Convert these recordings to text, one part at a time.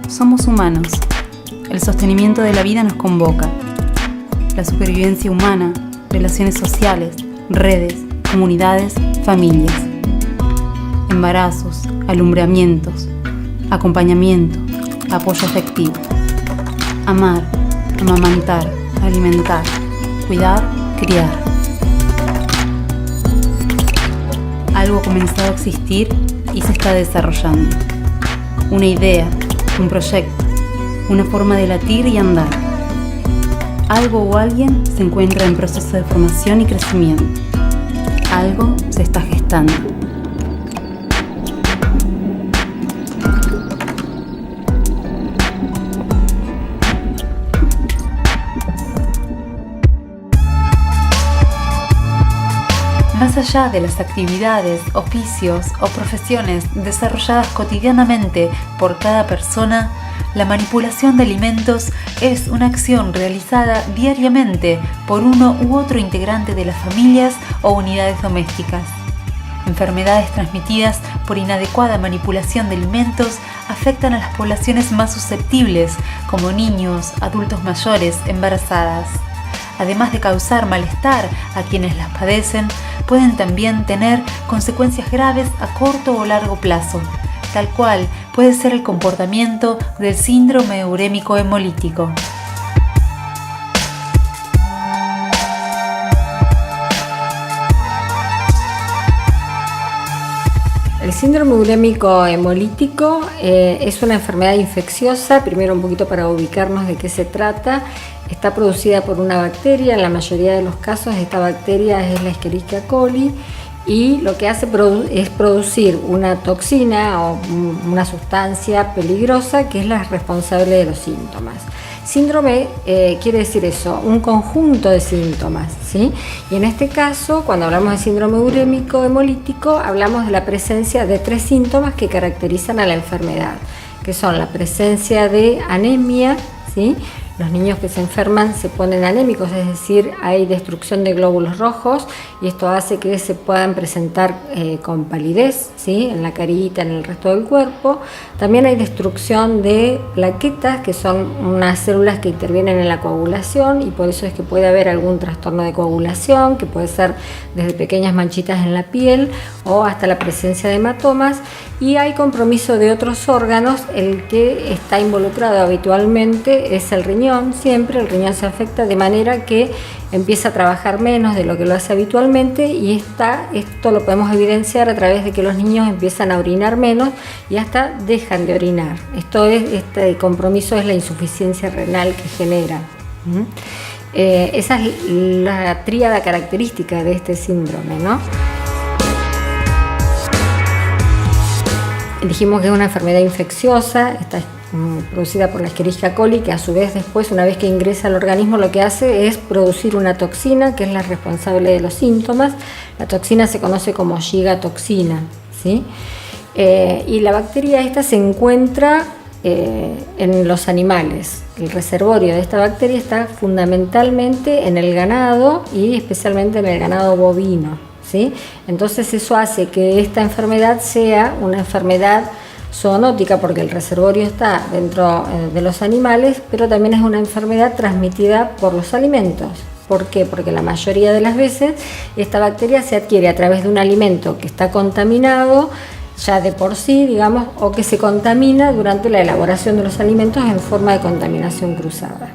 Somos humanos. El sostenimiento de la vida nos convoca. La supervivencia humana, relaciones sociales, redes, comunidades, familias. Embarazos, alumbramientos, acompañamiento, apoyo afectivo. Amar, amamantar, alimentar, cuidar, criar. Algo ha comenzado a existir y se está desarrollando. Una idea, un proyecto, una forma de latir y andar. Algo o alguien se encuentra en proceso de formación y crecimiento. Algo se está gestando. Más allá de las actividades, oficios o profesiones desarrolladas cotidianamente por cada persona, la manipulación de alimentos es una acción realizada diariamente por uno u otro integrante de las familias o unidades domésticas. Enfermedades transmitidas por inadecuada manipulación de alimentos afectan a las poblaciones más susceptibles, como niños, adultos mayores, embarazadas. Además de causar malestar a quienes las padecen, pueden también tener consecuencias graves a corto o largo plazo, tal cual puede ser el comportamiento del síndrome urémico hemolítico. El síndrome urémico hemolítico es una enfermedad infecciosa. Primero un poquito para ubicarnos de qué se trata. Está producida por una bacteria. En la mayoría de los casos esta bacteria es la Escherichia coli y lo que hace es producir una toxina o una sustancia peligrosa que es la responsable de los síntomas. Síndrome quiere decir eso, un conjunto de síntomas, ¿sí? Y en este caso, cuando hablamos de síndrome urémico hemolítico, hablamos de la presencia de 3 síntomas que caracterizan a la enfermedad, que son la presencia de anemia, ¿sí? Los niños que se enferman se ponen anémicos, es decir, hay destrucción de glóbulos rojos y esto hace que se puedan presentar con palidez, ¿sí? En la carita, en el resto del cuerpo. También hay destrucción de plaquetas, que son unas células que intervienen en la coagulación y por eso es que puede haber algún trastorno de coagulación, que puede ser desde pequeñas manchitas en la piel o hasta la presencia de hematomas. Y hay compromiso de otros órganos. El que está involucrado habitualmente es el riñón. Siempre el riñón se afecta de manera que empieza a trabajar menos de lo que lo hace habitualmente y esto lo podemos evidenciar a través de que los niños empiezan a orinar menos y hasta dejan de orinar. Este compromiso es la insuficiencia renal que genera. Esa es la tríada característica de este síndrome, ¿no? Dijimos que es una enfermedad infecciosa, está producida por la Escherichia coli, que a su vez después, una vez que ingresa al organismo, lo que hace es producir una toxina que es la responsable de los síntomas. La toxina se conoce como gigatoxina, ¿sí? Y la bacteria esta se encuentra en los animales. El reservorio de esta bacteria está fundamentalmente en el ganado y especialmente en el ganado bovino, ¿sí? Entonces eso hace que esta enfermedad sea una enfermedad zoonótica porque el reservorio está dentro de los animales, pero también es una enfermedad transmitida por los alimentos. ¿Por qué? Porque la mayoría de las veces esta bacteria se adquiere a través de un alimento que está contaminado ya de por sí, digamos, o que se contamina durante la elaboración de los alimentos en forma de contaminación cruzada.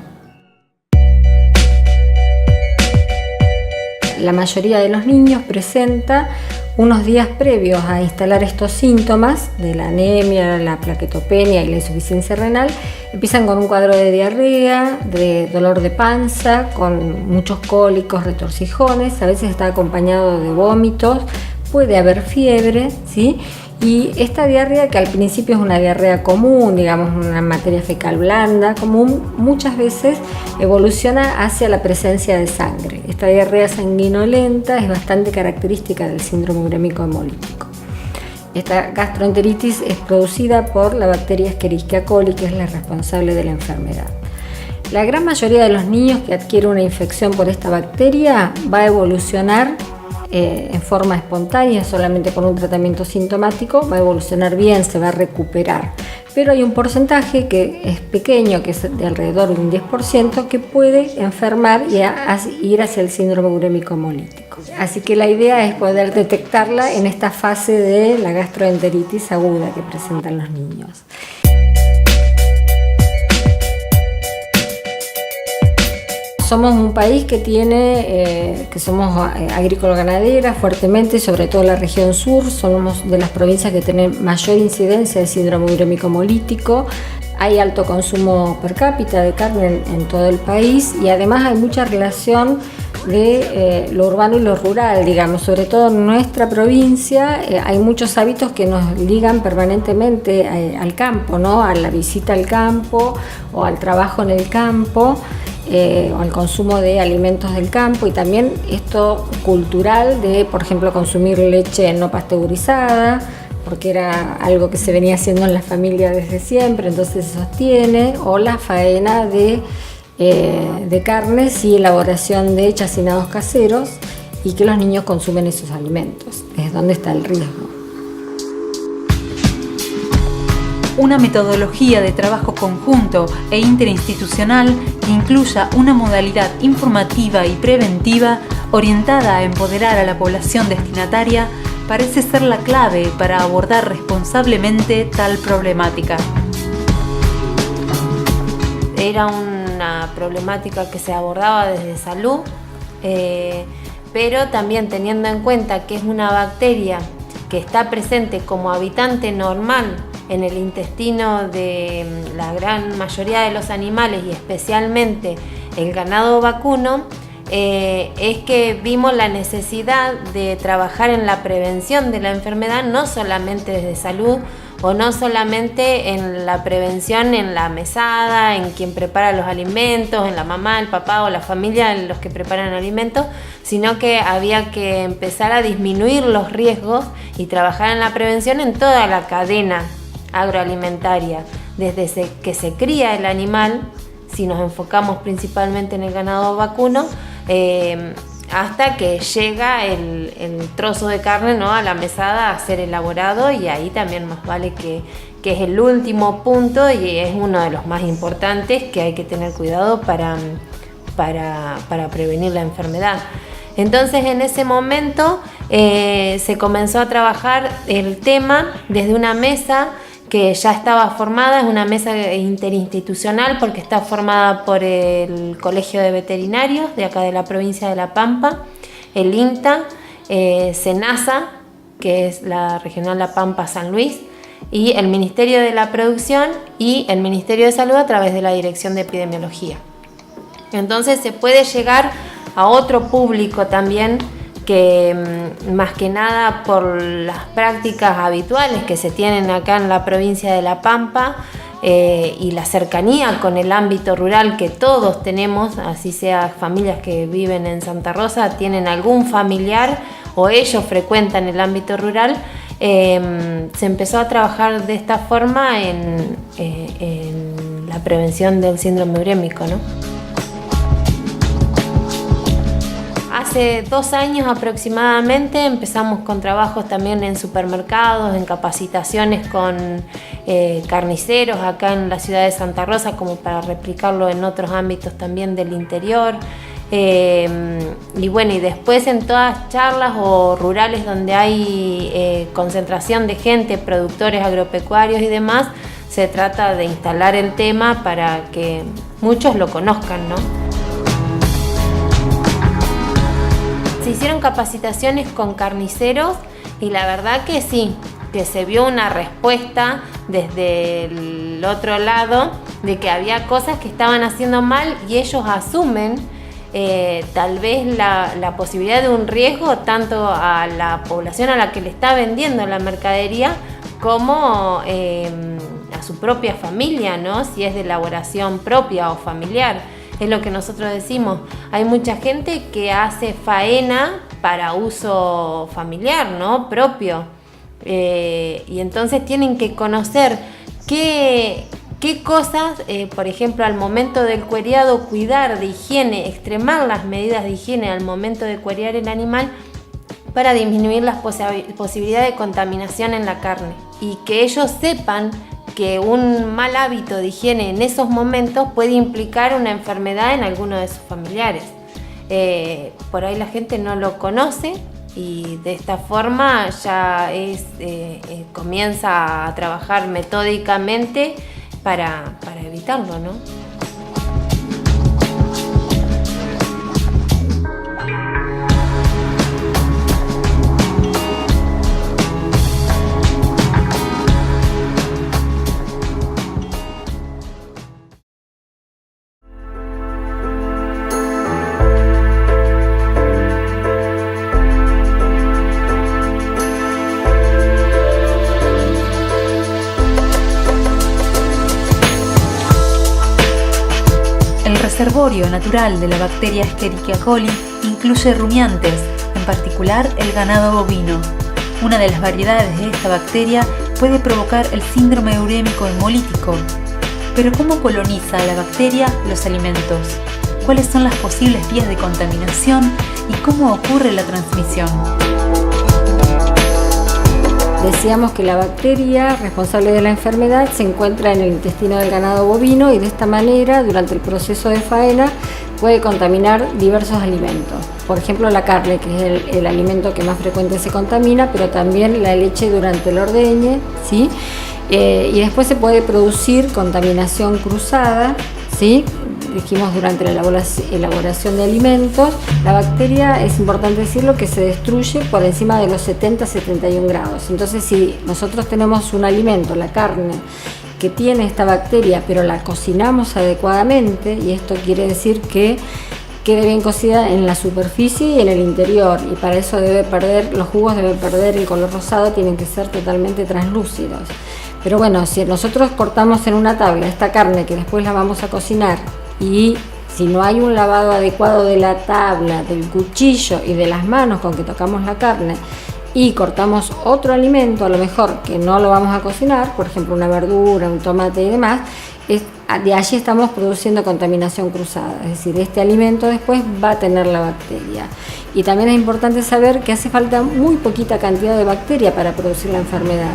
La mayoría de los niños presenta unos días previos a instalar estos síntomas de la anemia, la plaquetopenia y la insuficiencia renal, empiezan con un cuadro de diarrea, de dolor de panza, con muchos cólicos, retorcijones, a veces está acompañado de vómitos, puede haber fiebre, ¿sí? Y esta diarrea, que al principio es una diarrea común, digamos una materia fecal blanda común, muchas veces evoluciona hacia la presencia de sangre. Esta diarrea sanguinolenta es bastante característica del síndrome urémico hemolítico. Esta gastroenteritis es producida por la bacteria Escherichia coli, que es la responsable de la enfermedad. La gran mayoría de los niños que adquieren una infección por esta bacteria va a evolucionar en forma espontánea, solamente con un tratamiento sintomático, va a evolucionar bien, se va a recuperar. pero hay un porcentaje que es pequeño, que es de alrededor de un 10%, que puede enfermar y ir hacia el síndrome urémico hemolítico. Así que la idea es poder detectarla en esta fase de la gastroenteritis aguda que presentan los niños. Somos un país que somos agrícola-ganadera fuertemente, sobre todo la región sur. Somos de las provincias que tienen mayor incidencia de síndrome urémico hemolítico. Hay alto consumo per cápita de carne en todo el país y además hay mucha relación de lo urbano y lo rural, digamos. Sobre todo en nuestra provincia hay muchos hábitos que nos ligan permanentemente al campo, ¿no? A la visita al campo o al trabajo en el campo. O al consumo de alimentos del campo, y también esto cultural de, por ejemplo, consumir leche no pasteurizada, porque era algo que se venía haciendo en la familia desde siempre, entonces se sostiene, o la faena de carnes y elaboración de chacinados caseros, y que los niños consumen esos alimentos. Es donde está el riesgo. Una metodología de trabajo conjunto e interinstitucional que incluya una modalidad informativa y preventiva orientada a empoderar a la población destinataria parece ser la clave para abordar responsablemente tal problemática. Era una problemática que se abordaba desde salud, pero también teniendo en cuenta que es una bacteria que está presente como habitante normal en el intestino de la gran mayoría de los animales y especialmente el ganado vacuno, es que vimos la necesidad de trabajar en la prevención de la enfermedad, no solamente desde salud o no solamente en la prevención en la mesada, en quien prepara los alimentos, en la mamá, el papá o la familia, en los que preparan alimentos, sino que había que empezar a disminuir los riesgos y trabajar en la prevención en toda la cadena agroalimentaria, desde que se cría el animal, si nos enfocamos principalmente en el ganado vacuno, hasta que llega el trozo de carne, ¿no?, a la mesada a ser elaborado, y ahí también más vale que es el último punto y es uno de los más importantes que hay que tener cuidado para prevenir la enfermedad. Entonces en ese momento se comenzó a trabajar el tema desde una mesa que ya estaba formada, es una mesa interinstitucional porque está formada por el Colegio de Veterinarios de acá de la provincia de La Pampa, el INTA, SENASA, que es la Regional La Pampa San Luis, y el Ministerio de la Producción y el Ministerio de Salud a través de la Dirección de Epidemiología. Entonces se puede llegar a otro público también, que más que nada por las prácticas habituales que se tienen acá en la provincia de La Pampa y la cercanía con el ámbito rural que todos tenemos, así sea familias que viven en Santa Rosa, tienen algún familiar o ellos frecuentan el ámbito rural, se empezó a trabajar de esta forma en la prevención del síndrome urémico, ¿no? Hace 2 años aproximadamente empezamos con trabajos también en supermercados, en capacitaciones con carniceros acá en la ciudad de Santa Rosa, como para replicarlo en otros ámbitos también del interior. Y bueno, y después en todas charlas o rurales donde hay concentración de gente, productores agropecuarios y demás, se trata de instalar el tema para que muchos lo conozcan, ¿no? Se hicieron capacitaciones con carniceros y la verdad que sí, que se vio una respuesta desde el otro lado de que había cosas que estaban haciendo mal y ellos asumen tal vez la posibilidad de un riesgo tanto a la población a la que le está vendiendo la mercadería como a su propia familia, ¿no? Si es de elaboración propia o familiar. Es lo que nosotros decimos. Hay mucha gente que hace faena para uso familiar, ¿no?, propio. Y entonces tienen que conocer qué cosas, por ejemplo, al momento del cuereado, cuidar de higiene, extremar las medidas de higiene al momento de cuerear el animal para disminuir las posibilidades de contaminación en la carne. Y que ellos sepan que un mal hábito de higiene en esos momentos puede implicar una enfermedad en alguno de sus familiares. Por ahí la gente no lo conoce y de esta forma ya comienza a trabajar metódicamente para evitarlo, ¿no? El reservorio natural de la bacteria Escherichia coli incluye rumiantes, en particular el ganado bovino. Una de las variedades de esta bacteria puede provocar el síndrome urémico hemolítico. Pero ¿cómo coloniza la bacteria los alimentos? ¿Cuáles son las posibles vías de contaminación y cómo ocurre la transmisión? Decíamos que la bacteria responsable de la enfermedad se encuentra en el intestino del ganado bovino y de esta manera, durante el proceso de faena, puede contaminar diversos alimentos. Por ejemplo, la carne, que es el alimento que más frecuente se contamina, pero también la leche durante el ordeñe, ¿sí? Y después se puede producir contaminación cruzada, ¿sí? Dijimos durante la elaboración de alimentos. La bacteria, es importante decirlo, que se destruye por encima de los 70-71 grados. Entonces, si nosotros tenemos un alimento, la carne, que tiene esta bacteria, pero la cocinamos adecuadamente, y esto quiere decir que quede bien cocida en la superficie y en el interior, y para eso los jugos deben perder el color rosado, tienen que ser totalmente translúcidos. Pero bueno, si nosotros cortamos en una tabla esta carne que después la vamos a cocinar, y si no hay un lavado adecuado de la tabla, del cuchillo y de las manos con que tocamos la carne, y cortamos otro alimento, a lo mejor que no lo vamos a cocinar, por ejemplo una verdura, un tomate y demás, de allí estamos produciendo contaminación cruzada, es decir, este alimento después va a tener la bacteria. Y también es importante saber que hace falta muy poquita cantidad de bacteria para producir la enfermedad.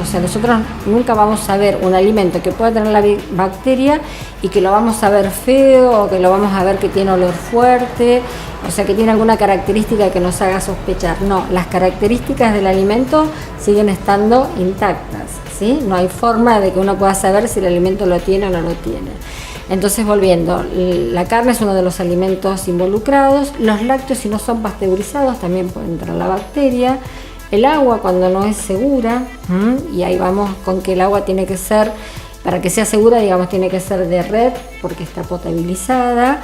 O sea, nosotros nunca vamos a ver un alimento que pueda tener la bacteria y que lo vamos a ver feo, o que lo vamos a ver que tiene olor fuerte, o sea, que tiene alguna característica que nos haga sospechar. No, las características del alimento siguen estando intactas, ¿sí? No hay forma de que uno pueda saber si el alimento lo tiene o no lo tiene. Entonces, volviendo, la carne es uno de los alimentos involucrados. Los lácteos, si no son pasteurizados, también puede entrar la bacteria. El agua, cuando no es segura, y ahí vamos con que el agua tiene que ser, para que sea segura, digamos, tiene que ser de red, porque está potabilizada.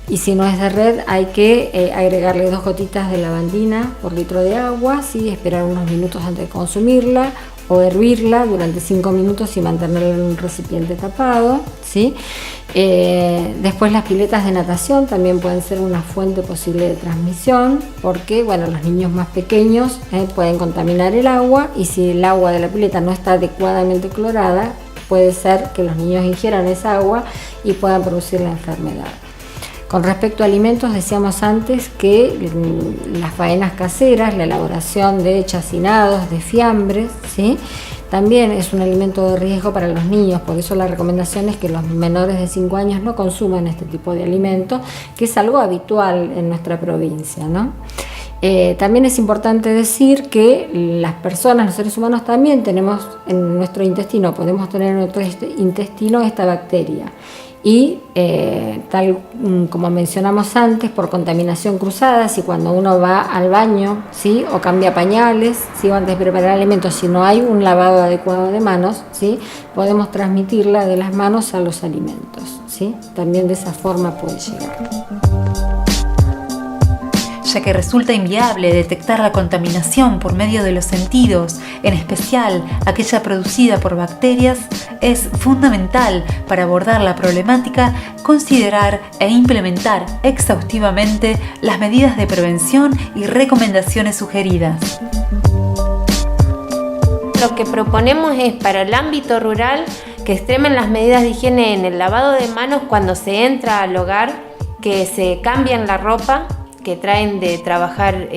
Y si no es de red, hay que agregarle 2 gotitas de lavandina por litro de agua, ¿sí? Esperar unos minutos antes de consumirla, o hervirla durante 5 minutos y mantenerla en un recipiente tapado, ¿sí? Después, las piletas de natación también pueden ser una fuente posible de transmisión, porque bueno, los niños más pequeños pueden contaminar el agua, y si el agua de la pileta no está adecuadamente clorada, puede ser que los niños ingieran esa agua y puedan producir la enfermedad. Con respecto a alimentos, decíamos antes que las faenas caseras, la elaboración de chacinados, de fiambres, ¿sí? También es un alimento de riesgo para los niños, por eso la recomendación es que los menores de 5 años no consuman este tipo de alimentos, que es algo habitual en nuestra provincia, ¿no? También es importante decir que las personas, los seres humanos, también tenemos en nuestro intestino, podemos tener en nuestro intestino esta bacteria. Y tal como mencionamos antes, por contaminación cruzada, si cuando uno va al baño, ¿sí? O cambia pañales, ¿sí? O antes de preparar alimentos, si no hay un lavado adecuado de manos, ¿sí? Podemos transmitirla de las manos a los alimentos, ¿sí? También de esa forma puede llegar. Ya que resulta inviable detectar la contaminación por medio de los sentidos, en especial aquella producida por bacterias, es fundamental para abordar la problemática considerar e implementar exhaustivamente las medidas de prevención y recomendaciones sugeridas. Lo que proponemos es, para el ámbito rural, que extremen las medidas de higiene en el lavado de manos cuando se entra al hogar, que se cambien la ropa que traen de trabajar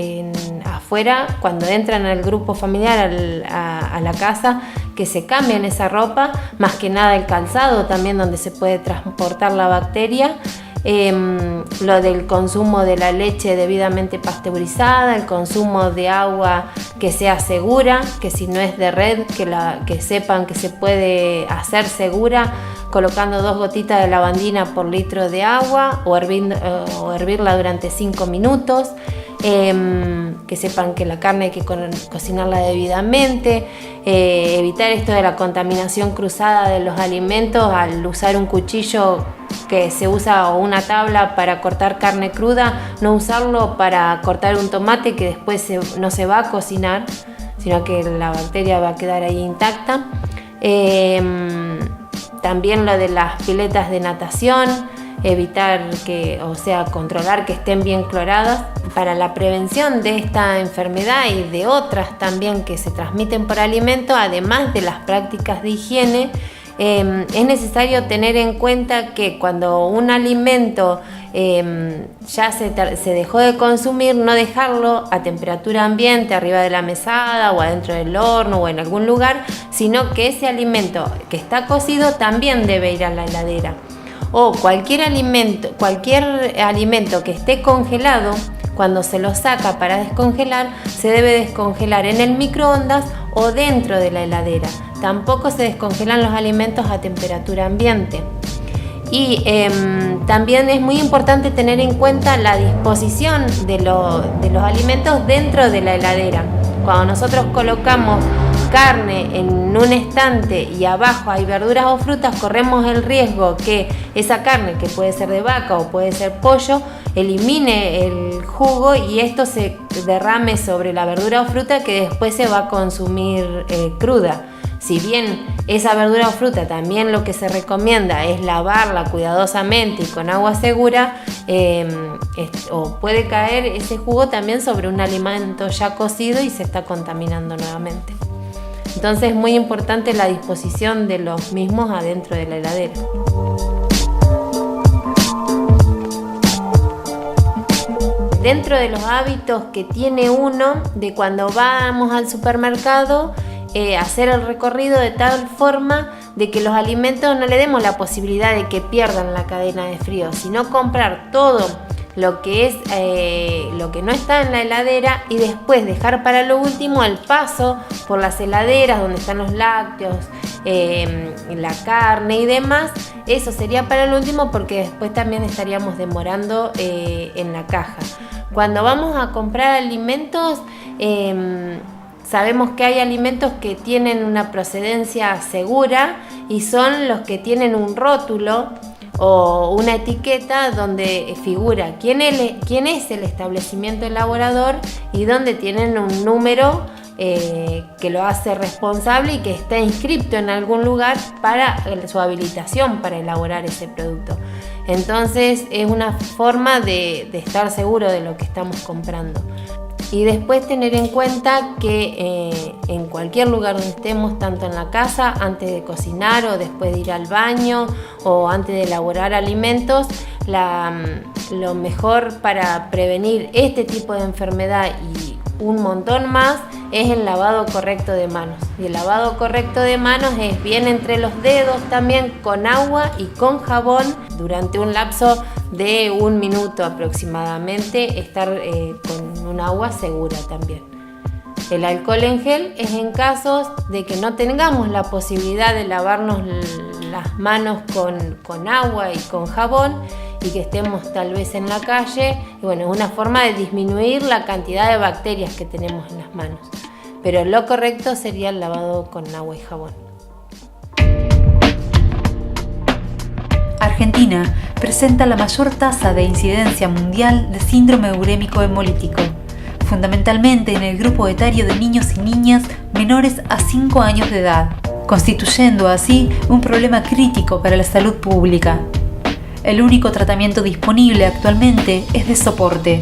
afuera, cuando entran al grupo familiar, a la casa, que se cambien esa ropa, más que nada el calzado también, donde se puede transportar la bacteria. Lo del consumo de la leche debidamente pasteurizada, el consumo de agua que sea segura, que si no es de red, que sepan que se puede hacer segura colocando 2 gotitas de lavandina por litro de agua o hervirla durante 5 minutos. Que sepan que la carne hay que cocinarla debidamente, evitar esto de la contaminación cruzada de los alimentos al usar un cuchillo que se usa o una tabla para cortar carne cruda, no usarlo para cortar un tomate que después no se va a cocinar, sino que la bacteria va a quedar ahí intacta. También lo de las piletas de natación, evitar controlar que estén bien cloradas. Para la prevención de esta enfermedad y de otras también que se transmiten por alimento, además de las prácticas de higiene, es necesario tener en cuenta que cuando un alimento ya se dejó de consumir, no dejarlo a temperatura ambiente arriba de la mesada o adentro del horno o en algún lugar, sino que ese alimento que está cocido también debe ir a la heladera. O cualquier alimento que esté congelado, cuando se lo saca para descongelar, se debe descongelar en el microondas o dentro de la heladera. Tampoco se descongelan los alimentos a temperatura ambiente. Y también es muy importante tener en cuenta la disposición de los alimentos dentro de la heladera. Cuando nosotros colocamos carne en un estante y abajo hay verduras o frutas, corremos el riesgo que esa carne, que puede ser de vaca o puede ser pollo, elimine el jugo y esto se derrame sobre la verdura o fruta que después se va a consumir cruda. Si bien esa verdura o fruta también lo que se recomienda es lavarla cuidadosamente y con agua segura, o puede caer ese jugo también sobre un alimento ya cocido y se está contaminando nuevamente. Entonces es muy importante la disposición de los mismos adentro de la heladera. Dentro de los hábitos que tiene uno de cuando vamos al supermercado, hacer el recorrido de tal forma de que los alimentos no le demos la posibilidad de que pierdan la cadena de frío, sino comprar todo lo que no está en la heladera y después dejar para lo último el paso por las heladeras donde están los lácteos, la carne y demás. Eso sería para el último porque después también estaríamos demorando en la caja. Cuando vamos a comprar alimentos, sabemos que hay alimentos que tienen una procedencia segura y son los que tienen un rótulo o una etiqueta donde figura quién es el establecimiento elaborador y donde tienen un número que lo hace responsable y que está inscrito en algún lugar para su habilitación para elaborar ese producto. Entonces es una forma de estar seguro de lo que estamos comprando. Y después tener en cuenta que en cualquier lugar donde estemos, tanto en la casa, antes de cocinar o después de ir al baño o antes de elaborar alimentos, lo mejor para prevenir este tipo de enfermedad y un montón más es el lavado correcto de manos. Y el lavado correcto de manos es bien entre los dedos también, con agua y con jabón durante un lapso de 1 minuto aproximadamente, estar con un agua segura también. El alcohol en gel es en casos de que no tengamos la posibilidad de lavarnos las manos con agua y con jabón y que estemos tal vez en la calle. Y bueno, es una forma de disminuir la cantidad de bacterias que tenemos en las manos. Pero lo correcto sería el lavado con agua y jabón. Argentina presenta la mayor tasa de incidencia mundial de síndrome urémico hemolítico, fundamentalmente en el grupo etario de niños y niñas menores a 5 años de edad, constituyendo así un problema crítico para la salud pública. El único tratamiento disponible actualmente es de soporte,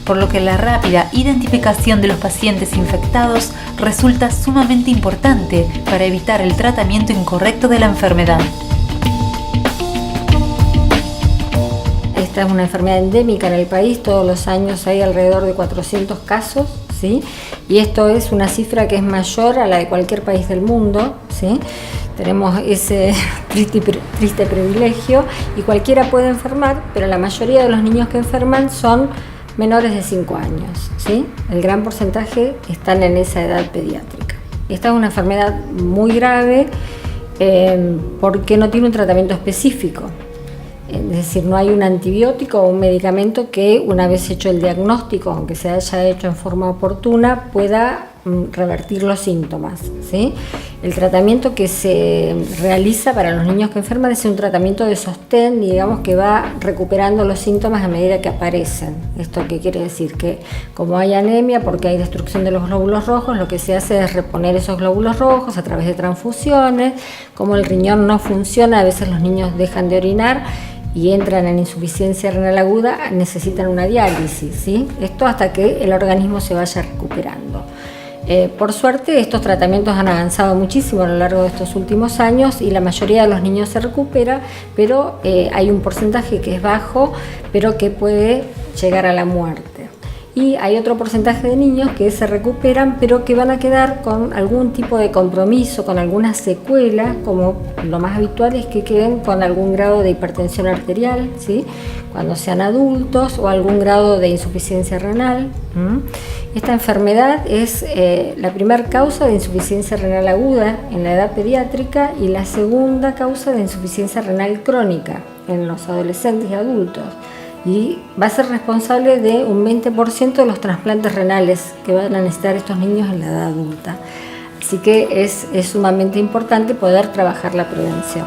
por lo que la rápida identificación de los pacientes infectados resulta sumamente importante para evitar el tratamiento incorrecto de la enfermedad. Esta es una enfermedad endémica en el país, todos los años hay alrededor de 400 casos, ¿sí? Y esto es una cifra que es mayor a la de cualquier país del mundo, ¿sí? Tenemos ese triste privilegio y cualquiera puede enfermar, pero la mayoría de los niños que enferman son menores de 5 años, ¿sí? El gran porcentaje están en esa edad pediátrica. Esta es una enfermedad muy grave porque no tiene un tratamiento específico. Es decir, no hay un antibiótico o un medicamento que, una vez hecho el diagnóstico, aunque se haya hecho en forma oportuna, pueda revertir los síntomas, ¿sí? El tratamiento que se realiza para los niños que enferman es un tratamiento de sostén, digamos, que va recuperando los síntomas a medida que aparecen. ¿Esto qué quiere decir? Que como hay anemia, porque hay destrucción de los glóbulos rojos, lo que se hace es reponer esos glóbulos rojos a través de transfusiones. Como el riñón no funciona, a veces los niños dejan de orinar y entran en insuficiencia renal aguda, necesitan una diálisis, ¿sí? Esto hasta que el organismo se vaya recuperando. Por suerte, estos tratamientos han avanzado muchísimo a lo largo de estos últimos años y la mayoría de los niños se recupera, pero hay un porcentaje que es bajo, pero que puede llegar a la muerte. Y hay otro porcentaje de niños que se recuperan, pero que van a quedar con algún tipo de compromiso, con alguna secuela, como lo más habitual es que queden con algún grado de hipertensión arterial, ¿sí? Cuando sean adultos, o algún grado de insuficiencia renal. Esta enfermedad es la primera causa de insuficiencia renal aguda en la edad pediátrica y la segunda causa de insuficiencia renal crónica en los adolescentes y adultos. Y va a ser responsable de un 20% de los trasplantes renales que van a necesitar estos niños en la edad adulta. Así que es sumamente importante poder trabajar la prevención.